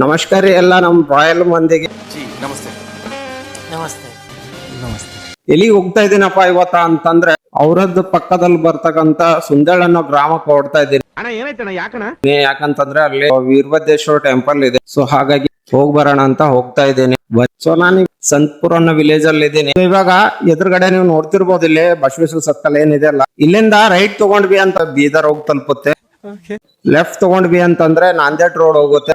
ನಮಸ್ಕಾರ ರೀ ಎಲ್ಲ ನಮ್ಮ ರಾಯಲ್ ಮಂದಿಗೆ. ನಮಸ್ತೆ ನಮಸ್ತೆ ನಮಸ್ತೆ. ಎಲ್ಲಿಗೆ ಹೋಗ್ತಾ ಇದ್ದೀನಪ್ಪ ಇವತ್ತ ಅಂತಂದ್ರೆ ಅವರದ್ದು ಪಕ್ಕದಲ್ಲಿ ಬರ್ತಕ್ಕಂತ ಸುಂದಳ ಅನ್ನೋ ಗ್ರಾಮಕ್ಕೆ ಹೊಡ್ತಾ ಇದ್ದೀನಿ. ಅಣ್ಣ ಏನಾಯ್ತಣ್ಣ ಯಾಕಣ್ಣ? ಯಾಕಂತಂದ್ರೆ ಅಲ್ಲಿ ವೀರಭದ್ರೇಶ್ವರ ಟೆಂಪಲ್ ಇದೆ. ಸೊ ಹಾಗಾಗಿ ಹೋಗ್ ಬರೋಣ ಅಂತ ಹೋಗ್ತಾ ಇದ್ದೀನಿ. ಸೊ ನಾನು ಸಂತಪುರ ಅನ್ನೋ ವಿಲೇಜ್ ಅಲ್ಲಿ ಇದ್ದೀನಿ. ಇವಾಗ ಎದುರುಗಡೆ ನೀವು ನೋಡ್ತಿರ್ಬೋದು, ಇಲ್ಲಿ ಬಸವೇಶ್ವರ ಸರ್ಕಲ್ ಏನಿದೆ ಅಲ್ಲ, ಇಲ್ಲಿಂದ ರೈಟ್ ತಗೊಂಡ್ವಿ ಅಂತ ಬೀದರ್ ಹೋಗಿ ತಲುಪುತ್ತೆ. ಲೆಫ್ಟ್ ತಗೊಂಡ್ವಿ ಅಂತಂದ್ರೆ ನಾಂದೇಡ್ ರೋಡ್ ಹೋಗುತ್ತೆ.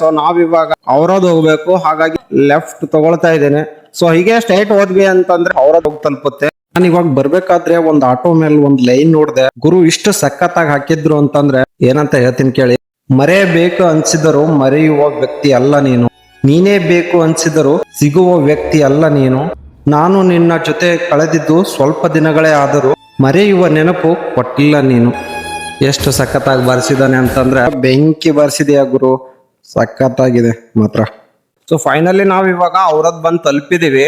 ಸೊ ನಾವ್ ಇವಾಗ ಅವರದ್ ಹೋಗ್ಬೇಕು, ಹಾಗಾಗಿ ಲೆಫ್ಟ್ ತಗೊಳ್ತಾ ಇದ್ದೇನೆ. ಸೊ ಹೀಗೆ ಸ್ಟ್ರೈಟ್ ಹೋದ್ವಿ ಅಂತಂದ್ರೆ ಅವರದ್ ಹೋಗಿ ತಲುಪುತ್ತೆ. ನಾನು ಇವಾಗ ಬರ್ಬೇಕಾದ್ರೆ ಒಂದ್ ಆಟೋ ಮೇಲೆ ಒಂದ್ ಲೈನ್ ನೋಡ್ದೆ. ಗುರು ಇಷ್ಟು ಸಖತ್ತಾಗಿ ಹಾಕಿದ್ರು ಅಂತಂದ್ರೆ ಏನಂತ ಹೇಳ್ತೀನಿ ಕೇಳಿ. ಮರೆಯಬೇಕು ಅನ್ಸಿದರು ಮರೆಯುವ ವ್ಯಕ್ತಿ ಅಲ್ಲ ನೀನು, ನೀನೇ ಬೇಕು ಅನ್ಸಿದರು ಸಿಗುವ ವ್ಯಕ್ತಿ ಅಲ್ಲ ನೀನು, ನಾನು ನಿನ್ನ ಜೊತೆ ಕಳೆದಿದ್ದು ಸ್ವಲ್ಪ ದಿನಗಳೇ ಆದರೂ ಮರೆಯುವ ನೆನಪು ಕೊಟ್ಟಿಲ್ಲ ನೀನು. ಎಷ್ಟು ಸಖತ್ತಾಗಿ ಬರ್ಸಿದಾನೆ ಅಂತಂದ್ರೆ ಬೆಂಕಿ ಬರ್ಸಿದೆಯಾ ಗುರು, ಸಖತ್ತಾಗಿದೆ ಮಾತ್ರ. ಸೊ ಫೈನಲಿ ನಾವ್ ಇವಾಗ ಅವರದ್ ಬಂದ್ ತಲುಪಿದೀವಿ.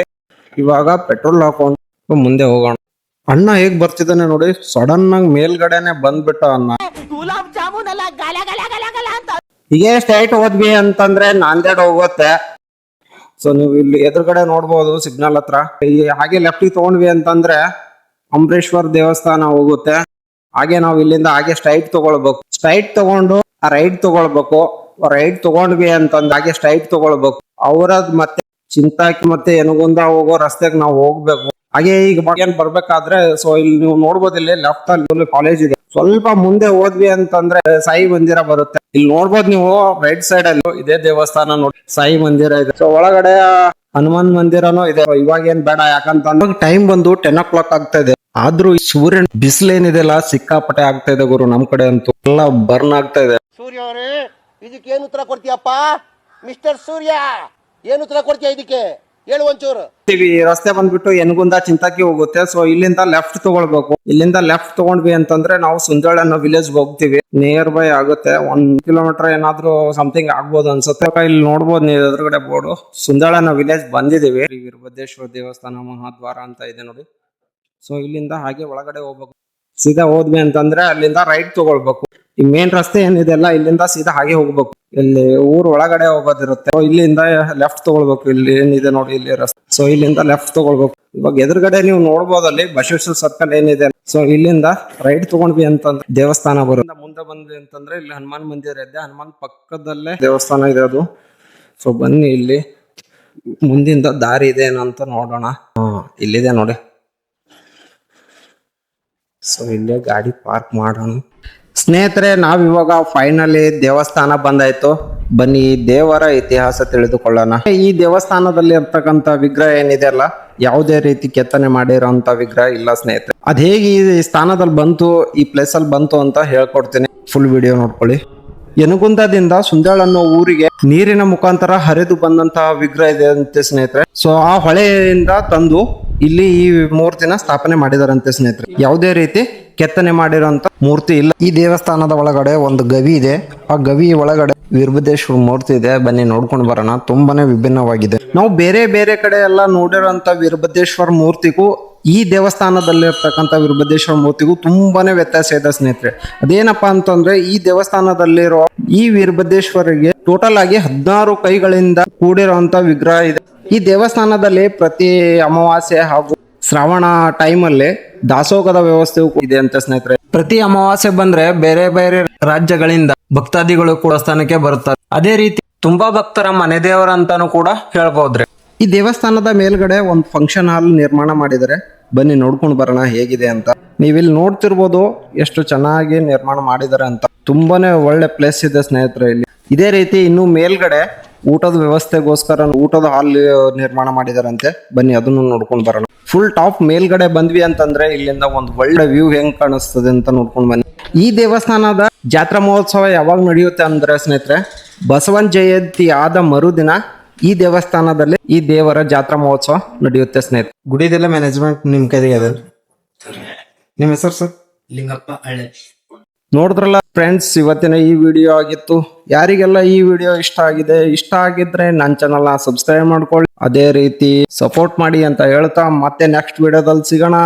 ಇವಾಗ ಪೆಟ್ರೋಲ್ ಹಾಕೊಂಡು ಮುಂದೆ ಹೋಗೋಣ. ಅಣ್ಣ ಹೇಗ್ ಬರ್ತಿದ್ದಾನೆ ನೋಡಿ, ಸಡನ್ ಆಗಿ ಮೇಲ್ಗಡೆನೆ ಬಂದ್ಬಿಟ್ಟ ಅಣ್ಣ. ಹೀಗೆ ಸ್ಟ್ರೈಟ್ ಹೋದ್ವಿ ಅಂತಂದ್ರೆ ನಾಂದೇಡ್ ಹೋಗುತ್ತೆ. ಸೊ ನೀವು ಇಲ್ಲಿ ಎದುರುಗಡೆ ನೋಡ್ಬೋದು ಸಿಗ್ನಲ್ ಹತ್ರ. ಹಾಗೆ ಲೆಫ್ಟಿಗೆ ತಗೊಂಡ್ವಿ ಅಂತಂದ್ರೆ ಅಂಬರೇಶ್ವರ್ ದೇವಸ್ಥಾನ ಹೋಗುತ್ತೆ. ಹಾಗೆ ನಾವು ಇಲ್ಲಿಂದ ಹಾಗೆ ಸ್ಟ್ರೈಟ್ ತಗೊಳ್ಬೇಕು. ಸ್ಟ್ರೈಟ್ ತಗೊಂಡು ರೈಟ್ ತಗೊಳ್ಬೇಕು. ರೈಟ್ ತಗೊಂಡ್ವಿ ಅಂತಂದ್ರೆ ಹಾಗೆ ಸ್ಟ್ರೈಟ್ ತಗೊಳ್ಬೇಕು. ಅವರದ್ ಮತ್ತೆ ಚಿಂತಾಕಿ ಮತ್ತೆ ಯನಗುಂದ ಹೋಗೋ ರಸ್ತೆಗೆ ನಾವು ಹೋಗ್ಬೇಕು. ಹಾಗೆ ಈಗ ಏನ್ ಬರ್ಬೇಕಾದ್ರೆ ಸೊ ಇಲ್ಲಿ ನೀವು ನೋಡ್ಬೋದು, ಇಲ್ಲಿ ಲೆಫ್ಟ್ ಅಲ್ಲಿ ಕಾಲೇಜ್ ಇದೆ. ಸ್ವಲ್ಪ ಮುಂದೆ ಹೋದ್ವಿ ಅಂತಂದ್ರೆ ಸಾಯಿ ಮಂದಿರ ಬರುತ್ತೆ. ಇಲ್ಲಿ ನೋಡ್ಬೋದು ನೀವು ರೈಟ್ ಸೈಡ್ ಅಲ್ಲಿ ಇದೇ ದೇವಸ್ಥಾನ ನೋಡಿ, ಸಾಯಿ ಮಂದಿರ ಇದೆ. ಸೊ ಒಳಗಡೆ ಹನುಮಾನ್ ಮಂದಿರನೂ ಇದೆ. ಇವಾಗ ಏನ್ ಬೇಡ, ಯಾಕಂತ ಟೈಮ್ ಬಂದು 10 o'clock ಆಗ್ತಾ ಇದೆ. ಆದ್ರೂ ಈ ಸೂರ್ಯನ್ ಬಿಸಿಲೇನಿದೆಲ್ಲ ಸಿಕ್ಕಾಪಟ್ಟೆ ಆಗ್ತಾ ಇದೆ ಗುರು. ನಮ್ ಕಡೆ ಅಂತೂ ಎಲ್ಲ ಬರ್ನ್ ಆಗ್ತಾ ಇದೆ. ಸೂರ್ಯ ಅವರೇ, ಇದಕ್ಕೆ ಏನು ಉತ್ತರ ಕೊಡ್ತೀಯಪ್ಪ? ಮಿಸ್ಟರ್ ಸೂರ್ಯ, ಏನು ಉತ್ತರ ಕೊಡ್ತೀಯ ಇದಕ್ಕೆ? ಹೇಳು ಒಂಚೂರು. ರಸ್ತೆ ಬಂದ್ಬಿಟ್ಟು ಯನಗುಂದ ಚಿಂತಾಕಿ ಹೋಗುತ್ತೆ. ಸೊ ಇಲ್ಲಿಂದ ಲೆಫ್ಟ್ ತಗೊಳ್ಬೇಕು. ಇಲ್ಲಿಂದ ಲೆಫ್ಟ್ ತಗೊಂಡ್ವಿ ಅಂತಂದ್ರೆ ನಾವು ಸುಂದಳ ಅನ್ನೋ ವಿಲೇಜ್ ಹೋಗ್ತೀವಿ. ನಿಯರ್ ಬೈ ಆಗುತ್ತೆ, 1 kilometer ಏನಾದ್ರು ಸಮಥಿಂಗ್ ಆಗ್ಬೋದು ಅನ್ಸುತ್ತೆ. ಇಲ್ಲಿ ನೋಡ್ಬೋದು ನೀವು ಎದುರುಗಡೆ ಬೋರ್ಡು, ಸುಂದಳ ಅನ್ನೋ ವಿಲೇಜ್ ಬಂದಿದೀವಿ. ವೀರಭದ್ರೇಶ್ವರ ದೇವಸ್ಥಾನ ಮಹಾದ್ವಾರ ಅಂತ ಇದೆ ನೋಡಿ. ಸೊ ಇಲ್ಲಿಂದ ಹಾಗೆ ಒಳಗಡೆ ಹೋಗ್ಬೇಕು. ಸೀದಾ ಹೋದ್ವಿ ಅಂತಂದ್ರೆ ಅಲ್ಲಿಂದ ರೈಟ್ ತಗೊಳ್ಬೇಕು. ಈ ಮೇನ್ ರಸ್ತೆ ಏನಿದೆ ಅಲ್ಲ, ಇಲ್ಲಿಂದ ಸೀದಾ ಹಾಗೆ ಹೋಗ್ಬೇಕು. ಇಲ್ಲಿ ಊರ್ ಒಳಗಡೆ ಹೋಗೋದಿರುತ್ತೆ. ಇಲ್ಲಿಂದ ಲೆಫ್ಟ್ ತಗೊಳ್ಬೇಕು. ಇಲ್ಲಿ ಏನಿದೆ ನೋಡಿ, ಇಲ್ಲಿ ರಸ್ತೆ. ಸೊ ಇಲ್ಲಿಂದ ಲೆಫ್ಟ್ ತಗೊಳ್ಬೇಕು. ಇವಾಗ ಎದುರುಗಡೆ ನೀವು ನೋಡ್ಬೋದು ಅಲ್ಲಿ ಬಸವೇಶ್ವರ ಸರ್ಕಲ್ ಏನಿದೆ. ಸೊ ಇಲ್ಲಿಂದ ರೈಟ್ ತಗೊಂಡ್ವಿ ಅಂತಂದ್ರೆ ದೇವಸ್ಥಾನ ಬರುತ್ತೆ. ಮುಂದೆ ಬಂದ್ವಿ ಅಂತಂದ್ರೆ ಇಲ್ಲಿ ಹನುಮಾನ್ ಮಂದಿರ ಇದೆ. ಹನುಮಾನ್ ಪಕ್ಕದಲ್ಲೇ ದೇವಸ್ಥಾನ ಇದೆ ಅದು. ಸೊ ಬನ್ನಿ, ಇಲ್ಲಿ ಮುಂದಿಂದ ದಾರಿ ಇದೆ ಏನಂತ ನೋಡೋಣ. ಇಲ್ಲಿದೆ ನೋಡಿ. ಸೊ ಇಲ್ಲೇ ಗಾಡಿ ಪಾರ್ಕ್ ಮಾಡೋಣ. ಸ್ನೇಹಿತರೆ, ನಾವಿವಾಗ ಫೈನಲಿ ದೇವಸ್ಥಾನ ಬಂದಾಯ್ತು. ಬನ್ನಿ ದೇವರ ಇತಿಹಾಸ ತಿಳಿದುಕೊಳ್ಳೋಣ. ಈ ದೇವಸ್ಥಾನದಲ್ಲಿ ಇರ್ತಕ್ಕಂತ ವಿಗ್ರಹ ಏನಿದೆ ಅಲ್ಲ, ಯಾವುದೇ ರೀತಿ ಕೆತ್ತನೆ ಮಾಡಿರೋಂತ ವಿಗ್ರಹ ಇಲ್ಲ ಸ್ನೇಹಿತರೆ. ಅದ್ ಹೇಗೆ ಈ ಸ್ಥಾನದಲ್ಲಿ ಬಂತು, ಈ ಪ್ಲೇಸ್ ಅಲ್ಲಿ ಬಂತು ಅಂತ ಹೇಳ್ಕೊಡ್ತೀನಿ. ಫುಲ್ ವಿಡಿಯೋ ನೋಡ್ಕೊಳ್ಳಿ. ಯನಗುಂದದಿಂದ ಸುಂದಳ ಅನ್ನೋ ಊರಿಗೆ ನೀರಿನ ಮುಖಾಂತರ ಹರಿದು ಬಂದಂತಹ ವಿಗ್ರಹ ಇದೆ ಅಂತೆ ಸ್ನೇಹಿತರೆ. ಸೊ ಆ ಹೊಳೆಯಿಂದ ತಂದು ಇಲ್ಲಿ ಈ ಮೂರ್ತಿನ ಸ್ಥಾಪನೆ ಮಾಡಿದಾರಂತೆ ಸ್ನೇಹಿತರೆ. ಯಾವುದೇ ರೀತಿ ಕೆತ್ತನೆ ಮಾಡಿರೋಂತ ಮೂರ್ತಿ ಇಲ್ಲ. ಈ ದೇವಸ್ಥಾನದ ಒಳಗಡೆ ಒಂದು ಗವಿ ಇದೆ. ಆ ಗವಿ ಒಳಗಡೆ ವೀರಭದ್ರೇಶ್ವರ ಮೂರ್ತಿ ಇದೆ. ಬನ್ನಿ ನೋಡ್ಕೊಂಡು ಬರೋಣ. ತುಂಬಾನೇ ವಿಭಿನ್ನವಾಗಿದೆ. ನಾವು ಬೇರೆ ಬೇರೆ ಕಡೆ ಎಲ್ಲ ನೋಡಿರೋಂತ ವೀರಭದ್ರೇಶ್ವರ ಮೂರ್ತಿಗೂ ಈ ದೇವಸ್ಥಾನದಲ್ಲಿರ್ತಕ್ಕಂಥ ವೀರಭದ್ರೇಶ್ವರ ಮೂರ್ತಿಗೂ ತುಂಬಾನೇ ವ್ಯತ್ಯಾಸ ಇದೆ ಸ್ನೇಹಿತರೆ. ಅದೇನಪ್ಪಾ ಅಂತಂದ್ರೆ, ಈ ದೇವಸ್ಥಾನದಲ್ಲಿರೋ ಈ ವೀರಭದ್ರೇಶ್ವರಿಗೆ ಟೋಟಲ್ ಆಗಿ 16 ಕೈಗಳಿಂದ ಕೂಡಿರುವಂತ ವಿಗ್ರಹ ಇದೆ. ಈ ದೇವಸ್ಥಾನದಲ್ಲಿ ಪ್ರತಿ ಅಮಾವಾಸ್ಯೆ ಹಾಗೂ ಶ್ರಾವಣ ಟೈಮಲ್ಲಿ ದಾಸೋಹದ ವ್ಯವಸ್ಥೆಯೂ ಇದೆ ಅಂತ ಸ್ನೇಹಿತರೆ. ಪ್ರತಿ ಅಮಾವಾಸ್ಯೆ ಬಂದ್ರೆ ಬೇರೆ ಬೇರೆ ರಾಜ್ಯಗಳಿಂದ ಭಕ್ತಾದಿಗಳು ಕೂಡ ಸ್ಥಾನಕ್ಕೆ ಬರುತ್ತಾರೆ. ಅದೇ ರೀತಿ ತುಂಬಾ ಭಕ್ತರ ಮನೆ ದೇವರ ಅಂತಾನು ಕೂಡ ಹೇಳ್ಬೋದ್ರಿ. ಈ ದೇವಸ್ಥಾನದ ಮೇಲ್ಗಡೆ ಒಂದು ಫಂಕ್ಷನ್ ಹಾಲ್ ನಿರ್ಮಾಣ ಮಾಡಿದರೆ. ಬನ್ನಿ ನೋಡ್ಕೊಂಡು ಬರೋಣ ಹೇಗಿದೆ ಅಂತ. ನೀವಿಲ್ಲಿ ನೋಡ್ತಿರ್ಬೋದು ಎಷ್ಟು ಚೆನ್ನಾಗಿ ನಿರ್ಮಾಣ ಮಾಡಿದ್ದಾರೆ ಅಂತ. ತುಂಬಾನೇ ಒಳ್ಳೆ ಪ್ಲೇಸ್ ಇದೆ ಸ್ನೇಹಿತರೆ. ಇಲ್ಲಿ ಇದೇ ರೀತಿ ಇನ್ನು ಮೇಲ್ಗಡೆ ಊಟದ ವ್ಯವಸ್ಥೆಗೋಸ್ಕರ ಊಟದ ಹಾಲ್ ನಿರ್ಮಾಣ ಮಾಡಿದಾರಂತೆ. ಬನ್ನಿ ಅದನ್ನು ನೋಡ್ಕೊಂಡು ಬರೋಣ. ಫುಲ್ ಟಾಪ್ ಮೇಲ್ಗಡೆ ಬಂದ್ವಿ ಅಂತಂದ್ರೆ ಇಲ್ಲಿಂದ ಒಂದು ಒಳ್ಳೆ ವ್ಯೂ ಹೆಂಗ್ ಕಾಣಿಸ್ತದೆ ಅಂತ ನೋಡ್ಕೊಂಡು ಬನ್ನಿ. ಈ ದೇವಸ್ಥಾನದ ಜಾತ್ರಾ ಮಹೋತ್ಸವ ಯಾವಾಗ ನಡೆಯುತ್ತೆ ಅಂದ್ರೆ ಸ್ನೇಹಿತರೆ, ಬಸವನ ಜಯಂತಿ ಆದ ಮರುದಿನ ಈ ದೇವಸ್ಥಾನದಲ್ಲಿ ಈ ದೇವರ ಜಾತ್ರಾ ಮಹೋತ್ಸವ ನಡೆಯುತ್ತೆ ಸ್ನೇಹಿತರೆ. ಗುಡಿದೆಲ್ಲ ಮ್ಯಾನೇಜ್ಮೆಂಟ್ ನಿಮ್ ಕೈಗೆ ಅದ. ನಿಮ್ಮ ಹೆಸರು ಸರ್? ಲಿಂಗಪ್ಪ ಹಳೆ. ನೋಡಿದ್ರಲ್ಲ ಫ್ರೆಂಡ್ಸ್, ಇವತ್ತಿನ ಈ ವಿಡಿಯೋ ಆಗಿತ್ತು. ಯಾರಿಗೆಲ್ಲ ಈ ವಿಡಿಯೋ ಇಷ್ಟ ಆಗಿದ್ರೆ ನನ್ನ ಚಾನಲ್ ನ ಸಬ್ಸ್ಕ್ರೈಬ್ ಮಾಡ್ಕೊಳ್ಳಿ. ಅದೇ ರೀತಿ ಸಪೋರ್ಟ್ ಮಾಡಿ ಅಂತ ಹೇಳ್ತಾ ಮತ್ತೆ ನೆಕ್ಸ್ಟ್ ವಿಡಿಯೋದಲ್ಲಿ ಸಿಗೋಣ.